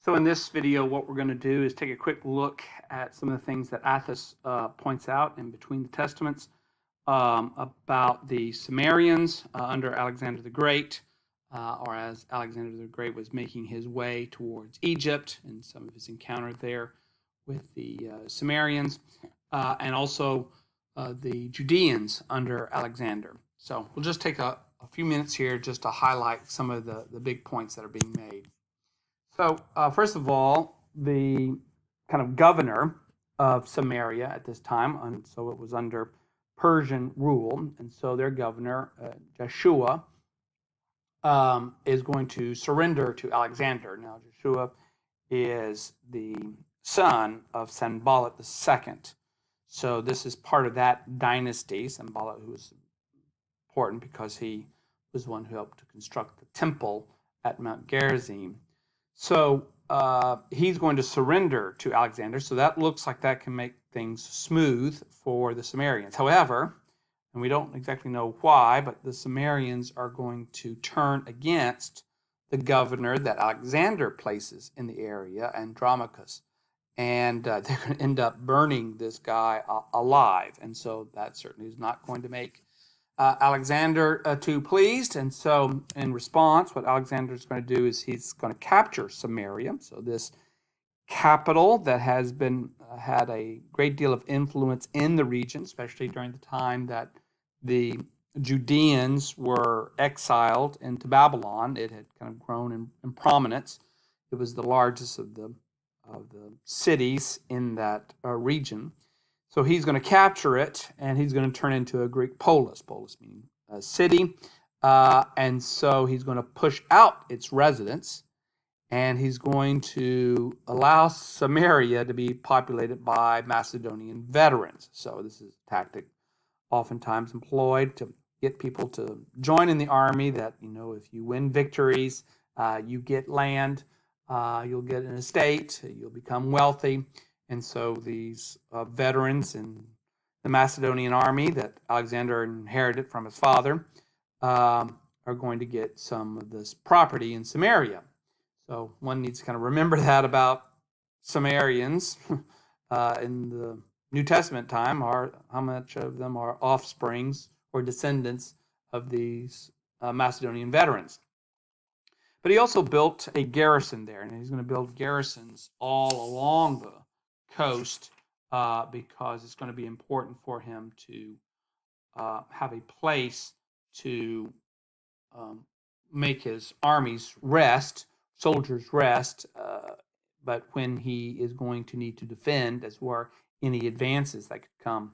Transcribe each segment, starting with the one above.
So in this video, what we're going to do is take a quick look at some of the things that Athos points out in between the Testaments about the Samarians under Alexander the Great, or as Alexander the Great was making his way towards Egypt and some of his encounter there with the Samarians, and also the Judeans under Alexander. So we'll just take a few minutes here just to highlight some of the big points that are being made. So, first of all, the kind of governor of Samaria at this time, and so it was under Persian rule, and so their governor, Joshua, is going to surrender to Alexander. Now, Joshua is the son of Sanballat II. So this is part of that dynasty. Sanballat, who was important because he was the one who helped to construct the temple at Mount Gerizim. So he's going to surrender to Alexander. So that looks like that can make things smooth for the Samarians. However, and we don't exactly know why, but the Samarians are going to turn against the governor that Alexander places in the area, Andromachus. And they're going to end up burning this guy alive. And so that certainly is not going to make Alexander too pleased. And so in response, what Alexander is going to do is he's going to capture Samaria. So this capital that has been had a great deal of influence in the region, especially during the time that the Judeans were exiled into Babylon. It had kind of grown in prominence. It was the largest of the cities in that region. So he's going to capture it, and he's going to turn into a Greek polis, polis meaning a city. And so he's going to push out its residents, and he's going to allow Samaria to be populated by Macedonian veterans. So this is a tactic oftentimes employed to get people to join in the army that, if you win victories, you get land, you'll get an estate, you'll become wealthy. And so these veterans in the Macedonian army that Alexander inherited from his father are going to get some of this property in Samaria. So one needs to kind of remember that about Samarians in the New Testament time, are how much of them are offsprings or descendants of these Macedonian veterans. But he also built a garrison there, and he's going to build garrisons all along the coast because it's going to be important for him to have a place to make his armies rest, soldiers rest, but when he is going to need to defend, as were any advances that could come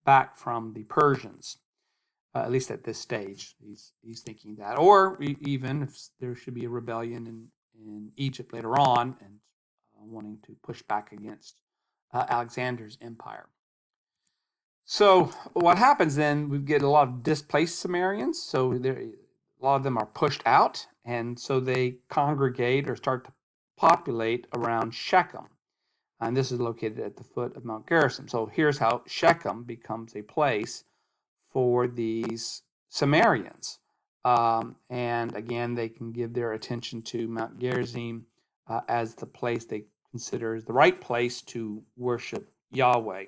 back from the Persians, at least at this stage. He's thinking that. Or even if there should be a rebellion in Egypt later on and wanting to push back against Alexander's empire. So what happens then, we get a lot of displaced Samarians. So a lot of them are pushed out, and so they congregate or start to populate around Shechem. And this is located at the foot of Mount Gerizim. So here's how Shechem becomes a place for these Samarians. And again, they can give their attention to Mount Gerizim as the place they consider is the right place to worship Yahweh.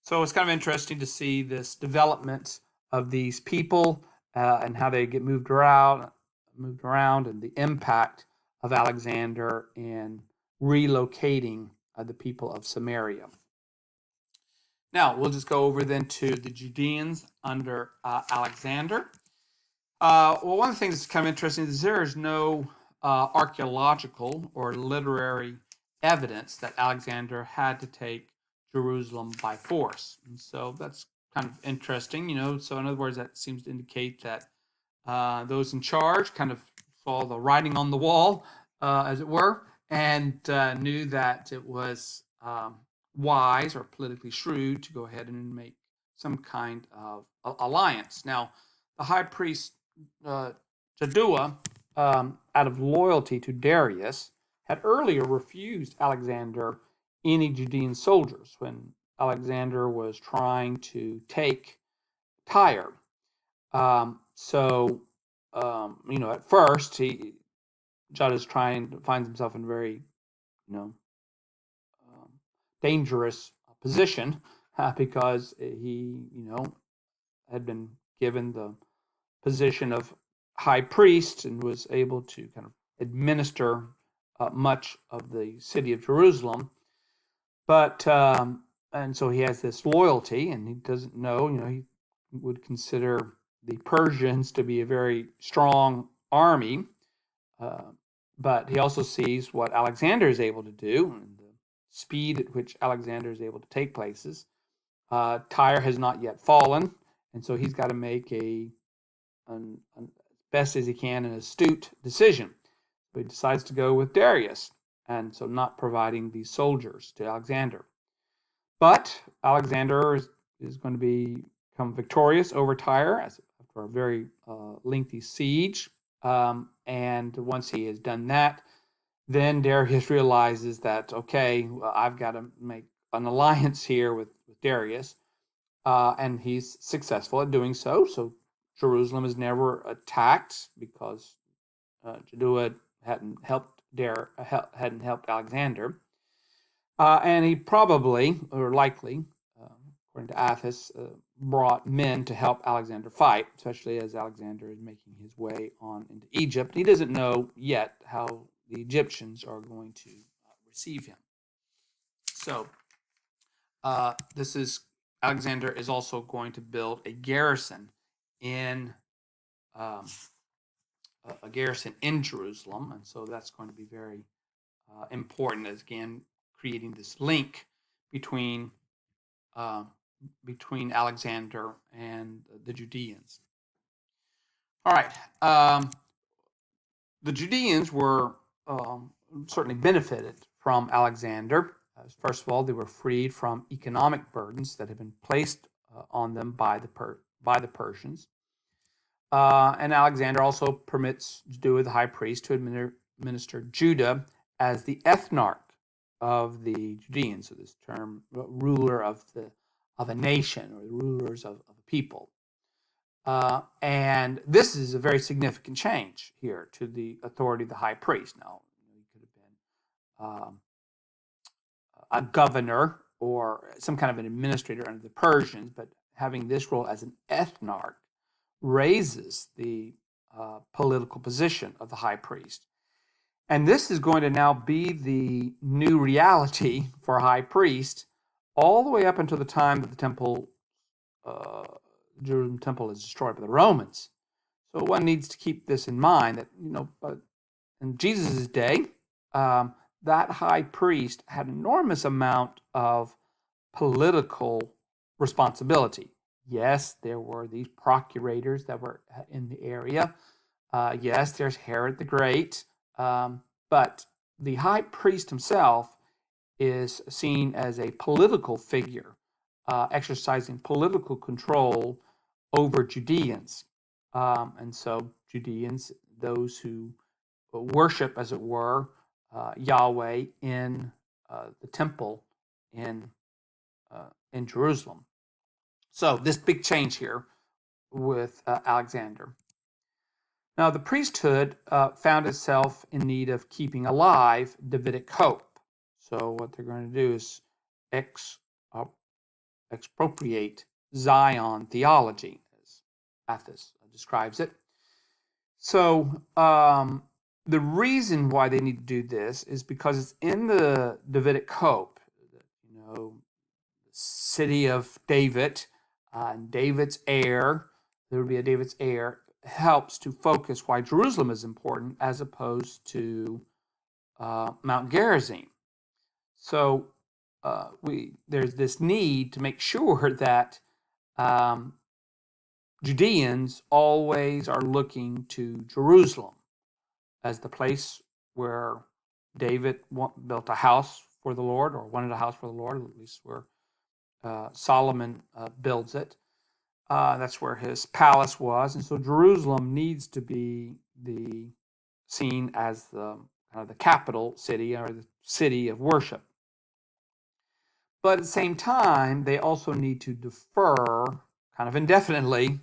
So it's kind of interesting to see this development of these people and how they get moved around, and the impact of Alexander in relocating the people of Samaria. Now, we'll just go over then to the Judeans under Alexander. Well, one of the things that's kind of interesting is there is no archaeological or literary evidence that Alexander had to take Jerusalem by force. And so that's kind of interesting, So in other words, that seems to indicate that those in charge kind of saw the writing on the wall, as it were, and knew that it was wise or politically shrewd to go ahead and make some kind of alliance. Now, the high priest Jaddua, out of loyalty to Darius, had earlier refused Alexander any Judean soldiers when Alexander was trying to take Tyre. At first, Judd finds himself in a very you know, um, dangerous position because he, had been given the position of high priest and was able to kind of administer much of the city of Jerusalem. But and so he has this loyalty, and he doesn't know. He would consider the Persians to be a very strong army, uh, but he also sees what Alexander is able to do and the speed at which Alexander is able to take places. Tyre has not yet fallen, and so he's got to make as best as he can an astute decision. So he decides to go with Darius, and so not providing these soldiers to Alexander. But Alexander is going to become victorious over Tyre after a very lengthy siege. And once he has done that, then Darius realizes that, okay, well, I've got to make an alliance here with Darius. And he's successful at doing so. So Jerusalem is never attacked because Judea hadn't helped Alexander. And he probably, or likely, according to Athos, brought men to help Alexander fight, especially as Alexander is making his way on into Egypt. He doesn't know yet how the Egyptians are going to receive him. So this is Alexander is also going to build a garrison in Jerusalem, and so that's going to be very important as again creating this link between Alexander and the Judeans. All right, the Judeans were certainly benefited from Alexander. First of all, they were freed from economic burdens that had been placed on them by the Persians. And Alexander also permits Judea, the high priest, to administer Judah as the ethnarch of the Judeans. So this term, ruler of a nation, or the rulers of a people. And this is a very significant change here to the authority of the high priest. Now, he could have been a governor or some kind of an administrator under the Persians, but having this role as an ethnarch raises the political position of the high priest. And this is going to now be the new reality for high priest all the way up until the time that the temple, Jerusalem temple, is destroyed by the Romans. So one needs to keep this in mind that, in Jesus' day, that high priest had an enormous amount of political responsibility. Yes, there were these procurators that were in the area. Yes, there's Herod the Great. But the high priest himself is seen as a political figure, exercising political control over Judeans. And so Judeans, those who worship, as it were, Yahweh in the temple in Jerusalem. So this big change here with Alexander. Now, the priesthood found itself in need of keeping alive Davidic hope. So what they're going to do is expropriate Zion theology, as Athos describes it. So the reason why they need to do this is because it's in the Davidic hope, the city of David, David's heir. There would be a David's heir. Helps to focus why Jerusalem is important as opposed to Mount Gerizim. So there's this need to make sure that Judeans always are looking to Jerusalem as the place where David built a house for the Lord, or wanted a house for the Lord, at least where Solomon builds it. That's where his palace was, and so Jerusalem needs to be seen as the capital city, or the city of worship. But at the same time, they also need to defer, kind of indefinitely,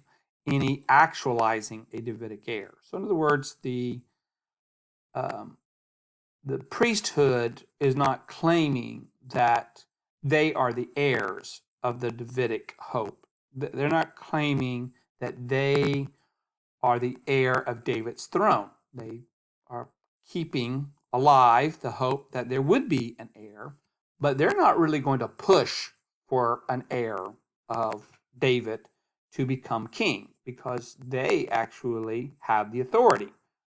any actualizing a Davidic heir. So in other words, the the priesthood is not claiming that they are the heirs of the Davidic hope. They're not claiming that they are the heir of David's throne. They are keeping alive the hope that there would be an heir, but they're not really going to push for an heir of David to become king because they actually have the authority.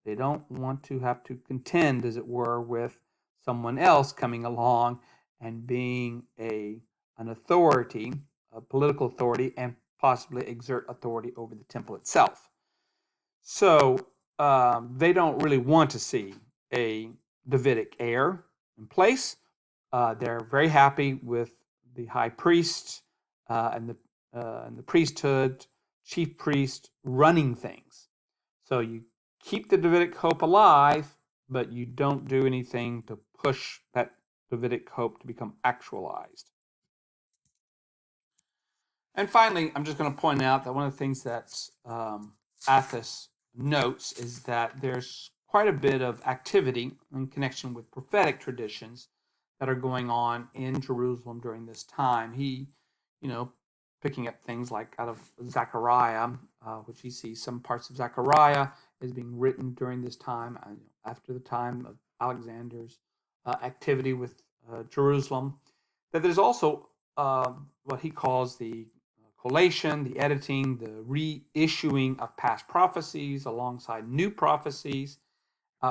They don't want to have to contend, as it were, with someone else coming along and being an authority, a political authority, and possibly exert authority over the temple itself. So they don't really want to see a Davidic heir in place. They're very happy with the high priest and the priesthood, chief priest running things. So you keep the Davidic hope alive, but you don't do anything to push that Davidic hope to become actualized. And finally, I'm just going to point out that one of the things that Athos notes is that there's quite a bit of activity in connection with prophetic traditions that are going on in Jerusalem during this time. He, picking up things like out of Zechariah, which he sees some parts of Zechariah as being written during this time, after the time of Alexander's activity with Jerusalem. That there's also what he calls the collation, the editing, the reissuing of past prophecies alongside new prophecies,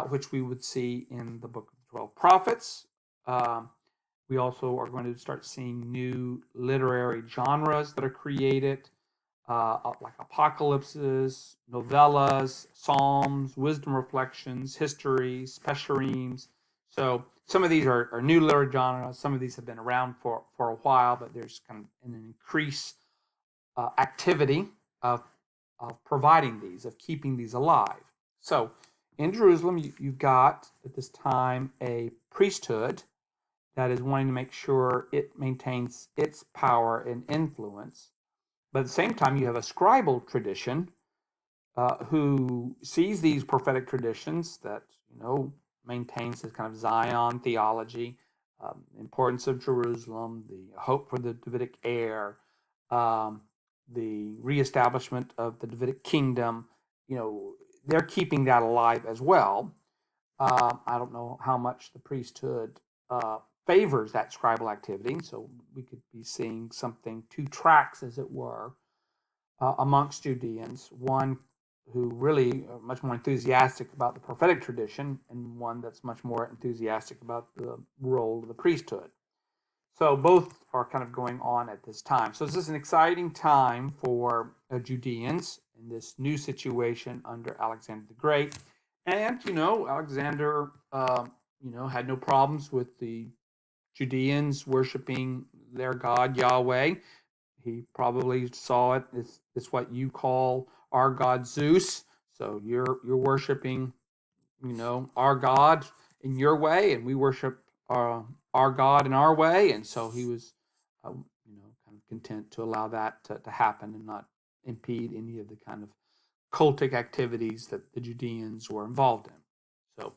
which we would see in the book of the 12 prophets. We also are going to start seeing new literary genres that are created, like apocalypses, novellas, psalms, wisdom reflections, histories, pesheremes. So some of these are new literary genres. Some of these have been around for a while, but there's kind of an increase activity of providing these, of keeping these alive. So in Jerusalem, you've got at this time a priesthood that is wanting to make sure it maintains its power and influence. But at the same time, you have a scribal tradition who sees these prophetic traditions that, maintains this kind of Zion theology, importance of Jerusalem, the hope for the Davidic heir, the reestablishment of the Davidic kingdom. They're keeping that alive as well. I don't know how much the priesthood favors that scribal activity, so we could be seeing something, two tracks, as it were, amongst Judeans, one who really are much more enthusiastic about the prophetic tradition, and one that's much more enthusiastic about the role of the priesthood. So both are kind of going on at this time. So this is an exciting time for Judeans in this new situation under Alexander the Great. And, Alexander, had no problems with the Judeans worshiping their God, Yahweh. He probably saw it as what you call our God Zeus. So you're worshiping, our God in your way, and we worship our God in our way. And so he was, kind of content to allow that to happen and not impede any of the kind of cultic activities that the Judeans were involved in. So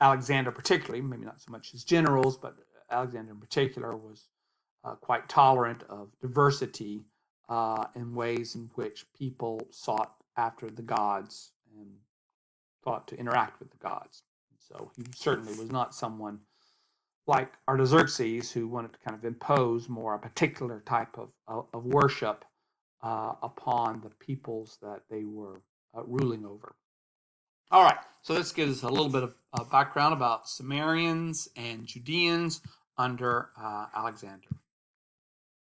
Alexander particularly, maybe not so much his generals, but Alexander in particular was quite tolerant of diversity in ways in which people sought after the gods and thought to interact with the gods. So he certainly was not someone like Artaxerxes who wanted to kind of impose more a particular type of worship upon the peoples that they were ruling over. All right, so this gives us a little bit of background about Samarians and Judeans under Alexander.